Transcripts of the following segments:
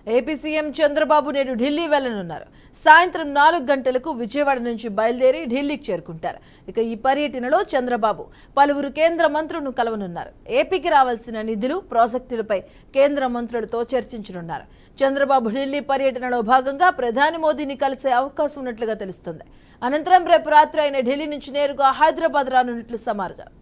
AP CM Chandrababu నేడు ఢిల్లీ వెళ్లనున్నారు. సాయంత్రం 4 గంటలకు విజయవాడ నుంచి బయలుదేరి ఢిల్లీకి చేరుకుంటారు. ఇక ఈ పర్యటనలో చంద్రబాబు పలువురు కేంద్ర మంత్రులను కలవనున్నారు. ఏపీకి రావాల్సిన నిధులు, ప్రాజెక్టులపై కేంద్ర మంత్రులతో చర్చించనున్నారు. చంద్రబాబు ఢిల్లీ పర్యటనలో భాగంగా ప్రధాని మోదీని కలిసే అవకాశం ఉన్నట్లుగా తెలుస్తోంది. అనంతరం రేపు రాత్రి ఆయన ఢిల్లీ నుంచి నేరుగా హైదరాబాద్ రానున్నట్లు సమాచారం.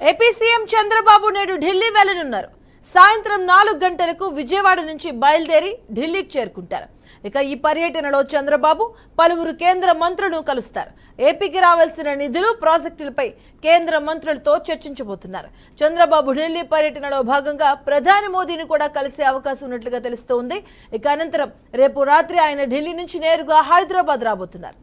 ఏపీ సీఎం చంద్రబాబు నేడు ఢిల్లీ వెళ్లనున్నారు. సాయంత్రం 4 గంటలకు విజయవాడ నుంచి బయలుదేరి ఢిల్లీకి చేరుకుంటారు. ఇక ఈ పర్యటనలో చంద్రబాబు పలువురు కేంద్ర మంత్రులను కలుస్తారు. ఏపీకి రావాల్సిన నిధులు, ప్రాజెక్టులపై కేంద్ర మంత్రులతో చర్చించబోతున్నారు. చంద్రబాబు ఢిల్లీ పర్యటనలో భాగంగా ప్రధాని మోదీని కూడా కలిసే అవకాశం ఉన్నట్లుగా తెలుస్తోంది. ఇక అనంతరం రేపు రాత్రి ఆయన ఢిల్లీ నుంచి నేరుగా హైదరాబాద్ రాబోతున్నారు.